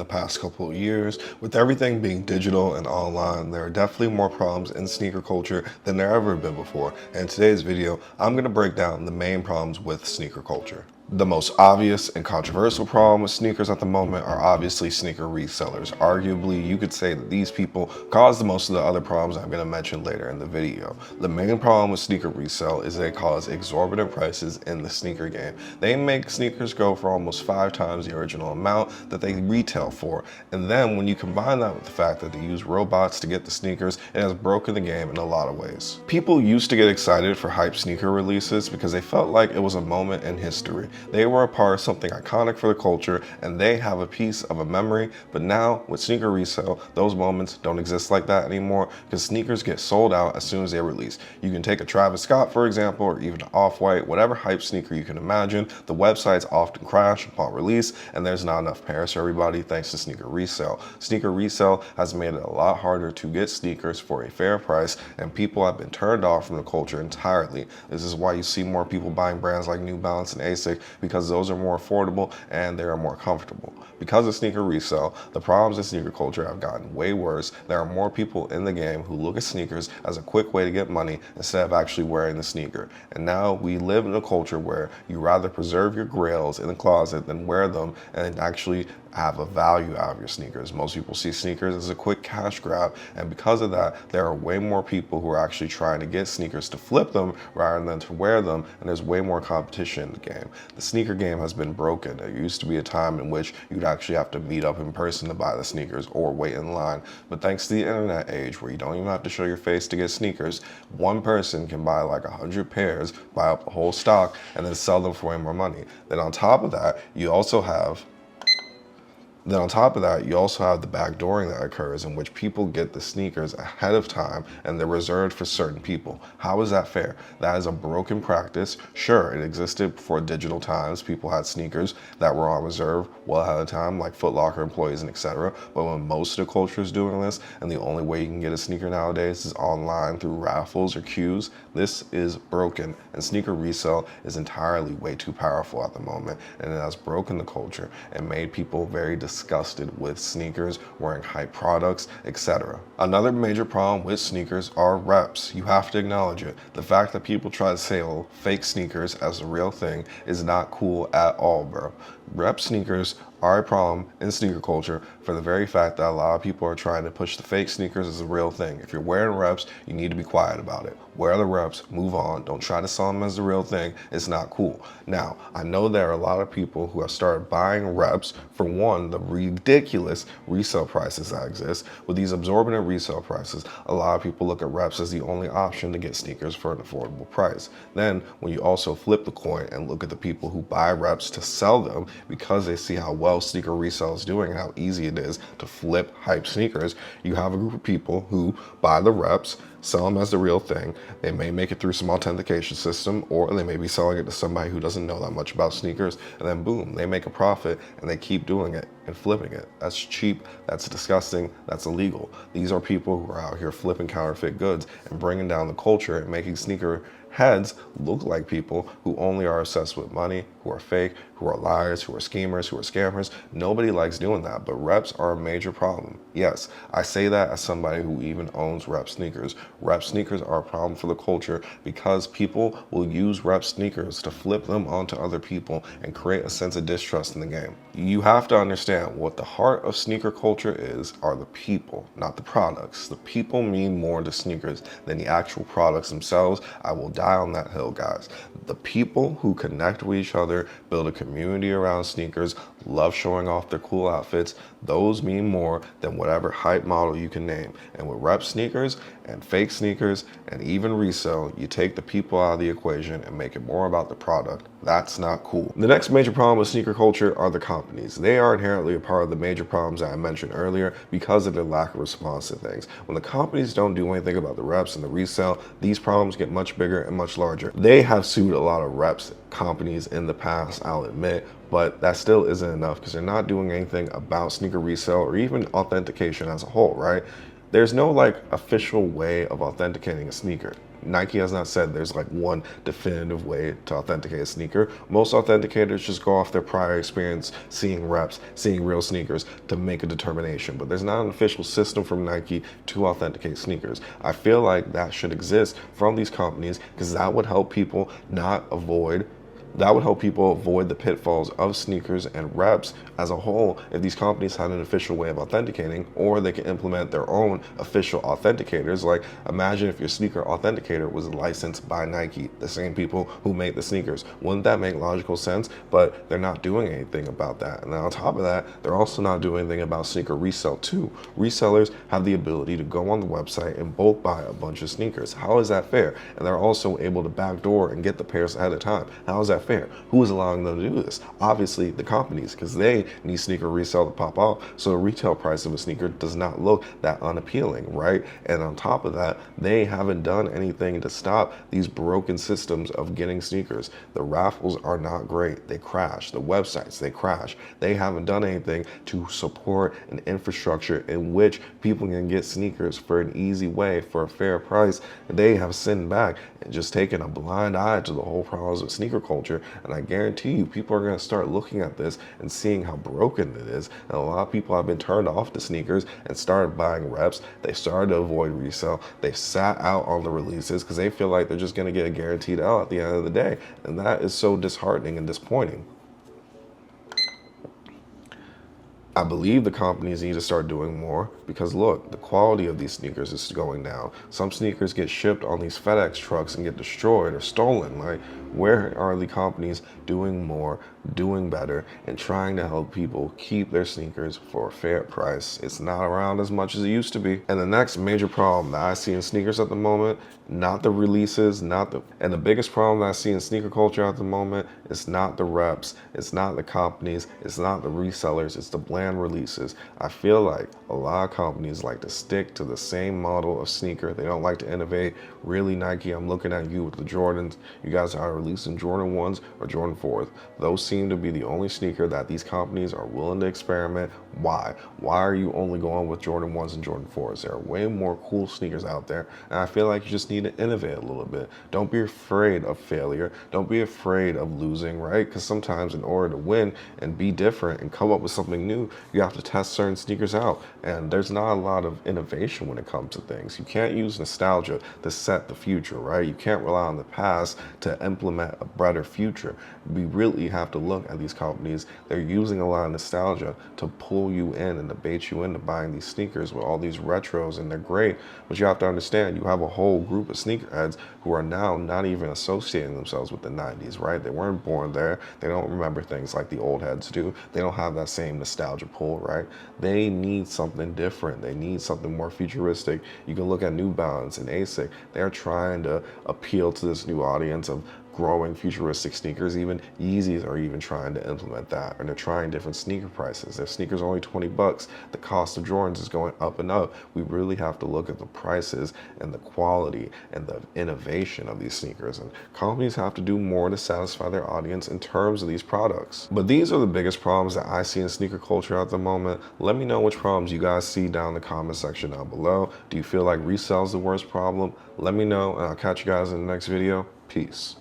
past couple of years. With everything being digital and online, there are definitely more problems in sneaker culture than there ever been before. And in today's video, I'm going to break down the main problems with sneaker culture. The most obvious and controversial problem with sneakers at the moment are obviously sneaker resellers. Arguably, you could say that these people cause the most of the other problems I'm going to mention later in the video. The main problem with sneaker resale is they cause exorbitant prices in the sneaker game. They make sneakers go for almost 5 times the original amount that they retail for. And then when you combine that with the fact that they use robots to get the sneakers, it has broken the game in a lot of ways. People used to get excited for hype sneaker releases because they felt like it was a moment in history. They were a part of something iconic for the culture and they have a piece of a memory, but now with sneaker resale, those moments don't exist like that anymore because sneakers get sold out as soon as they release. You can take a Travis Scott, for example, or even an Off-White, whatever hype sneaker you can imagine, the websites often crash upon release and there's not enough pairs for everybody thanks to sneaker resale. Sneaker resale has made it a lot harder to get sneakers for a fair price and people have been turned off from the culture entirely. This is why you see more people buying brands like New Balance and ASIC, because those are more affordable and they are more comfortable. Because of sneaker resale, the problems in sneaker culture have gotten way worse. There are more people in the game who look at sneakers as a quick way to get money instead of actually wearing the sneaker. And now we live in a culture where you rather preserve your grails in the closet than wear them and actually have a value out of your sneakers. Most people see sneakers as a quick cash grab, and because of that, there are way more people who are actually trying to get sneakers to flip them rather than to wear them, and there's way more competition in the game. The sneaker game has been broken. There used to be a time in which you'd actually have to meet up in person to buy the sneakers or wait in line, but thanks to the internet age where you don't even have to show your face to get sneakers, one person can buy like 100 pairs, buy up a whole stock, and then sell them for way more money. Then on top of that, you also have the backdooring that occurs in which people get the sneakers ahead of time and they're reserved for certain people. How is that fair? That is a broken practice. Sure, it existed before digital times. People had sneakers that were on reserve well ahead of time, like Foot Locker employees and etc. But when most of the culture is doing this and the only way you can get a sneaker nowadays is online through raffles or queues, this is broken. And sneaker resale is entirely way too powerful at the moment, and it has broken the culture and made people very disgusted with sneakers, wearing hype products, etc. Another major problem with sneakers are reps. You have to acknowledge it. The fact that people try to sell fake sneakers as a real thing is not cool at all, bro. Rep sneakers are a problem in sneaker culture for the very fact that a lot of people are trying to push the fake sneakers as a real thing. If you're wearing reps, you need to be quiet about it. Wear the reps, move on. Don't try to sell them as the real thing. It's not cool. Now, I know there are a lot of people who have started buying reps for one, the ridiculous resale prices that exist. With these absorbent resale prices, a lot of people look at reps as the only option to get sneakers for an affordable price. Then, when you also flip the coin and look at the people who buy reps to sell them because they see how well sneaker resale is doing and how easy it is to flip hype sneakers, you have a group of people who buy the reps, sell them as the real thing. They may make it through some authentication system, or they may be selling it to somebody who doesn't know that much about sneakers, and then boom, they make a profit and they keep doing it and flipping it. That's cheap, that's disgusting, that's illegal. These are people who are out here flipping counterfeit goods and bringing down the culture and making sneaker heads look like people who only are obsessed with money, who are fake, who are liars, who are schemers, who are scammers. Nobody likes doing that, but reps are a major problem. Yes, I say that as somebody who even owns rep sneakers. Rep sneakers are a problem for the culture because people will use rep sneakers to flip them onto other people and create a sense of distrust in the game. You have to understand what the heart of sneaker culture is are the people, not the products. The people mean more to sneakers than the actual products themselves. I will die on that hill, guys. The people who connect with each other, build a community around sneakers, love showing off their cool outfits, those mean more than whatever hype model you can name. And with rep sneakers and fake sneakers and even resale, you take the people out of the equation and make it more about the product. That's not cool. The next major problem with sneaker culture are the companies. They are inherently a part of the major problems that I mentioned earlier because of their lack of response to things. When the companies don't do anything about the reps and the resale, these problems get much bigger and much larger. They have sued a lot of reps companies in the past, I'll admit, but that still isn't enough because they're not doing anything about sneaker resale or even authentication as a whole, right? There's no like official way of authenticating a sneaker. Nike has not said there's like one definitive way to authenticate a sneaker. Most authenticators just go off their prior experience, seeing reps, seeing real sneakers to make a determination. But there's not an official system from Nike to authenticate sneakers. I feel like that should exist from these companies because that would help people avoid the pitfalls of sneakers and reps as a whole if these companies had an official way of authenticating, or they can implement their own official authenticators. Like, imagine if your sneaker authenticator was licensed by Nike, the same people who make the sneakers. Wouldn't that make logical sense? But they're not doing anything about that. And then on top of that, they're also not doing anything about sneaker resale too. Resellers have the ability to go on the website and bulk buy a bunch of sneakers. How is that fair? And they're also able to backdoor and get the pairs ahead of time. How is that fair? Who is allowing them to do this? Obviously the companies, because they need sneaker resale to pop off, so the retail price of a sneaker does not look that unappealing, right? And on top of that, they haven't done anything to stop these broken systems of getting sneakers. The raffles are not great. They crash. The websites, they crash. They haven't done anything to support an infrastructure in which people can get sneakers for an easy way for a fair price. They have sitting back and just taken a blind eye to the whole problems of sneaker culture. And I guarantee you, people are going to start looking at this and seeing how broken it is. And a lot of people have been turned off to sneakers and started buying reps. They started to avoid resale. They sat out on the releases because they feel like they're just going to get a guaranteed out at the end of the day. And that is so disheartening and disappointing. I believe the companies need to start doing more because look, the quality of these sneakers is going down. Some sneakers get shipped on these FedEx trucks and get destroyed or stolen. Like, where are the companies doing more, doing better, and trying to help people keep their sneakers for a fair price? It's not around as much as it used to be. And the next major problem that I see in sneakers at the moment, not the releases, and the biggest problem that I see in sneaker culture at the moment is not the reps, it's not the companies, it's not the resellers, it's the bland releases. I feel like a lot of companies like to stick to the same model of sneaker. They don't like to innovate. Really, Nike, I'm looking at you with the Jordans. You guys are releasing Jordan 1s or Jordan 4s. Those seem to be the only sneaker that these companies are willing to experiment. Why? Why are you only going with Jordan 1s and Jordan 4s? There are way more cool sneakers out there, and I feel like you just need to innovate a little bit. Don't be afraid of failure. Don't be afraid of losing, right? Because sometimes in order to win and be different and come up with something new, you have to test certain sneakers out. And there's not a lot of innovation when it comes to things. You can't use nostalgia to set the future, right? You can't rely on the past to implement a brighter future. We really have to look at these companies. They're using a lot of nostalgia to pull you in and to bait you into buying these sneakers with all these retros, and they're great. But you have to understand, you have a whole group of sneakerheads who are now not even associating themselves with the 90s, right? They weren't born there. They don't remember things like the old heads do. They don't have that same nostalgia pull, right? They need something different. They need something more futuristic. You can look at New Balance and ASIC. They're trying to appeal to this new audience of growing futuristic sneakers. Even Yeezys are even trying to implement that, and they're trying different sneaker prices. Their sneakers are only 20 bucks. The cost of Jordans is going up and up. We really have to look at the prices and the quality and the innovation of these sneakers, and companies have to do more to satisfy their audience in terms of these products. But these are the biggest problems that I see in sneaker culture at the moment. Let me know which problems you guys see down in the comment section down below. Do you feel like resale is the worst problem? Let me know, and I'll catch you guys in the next video. Peace.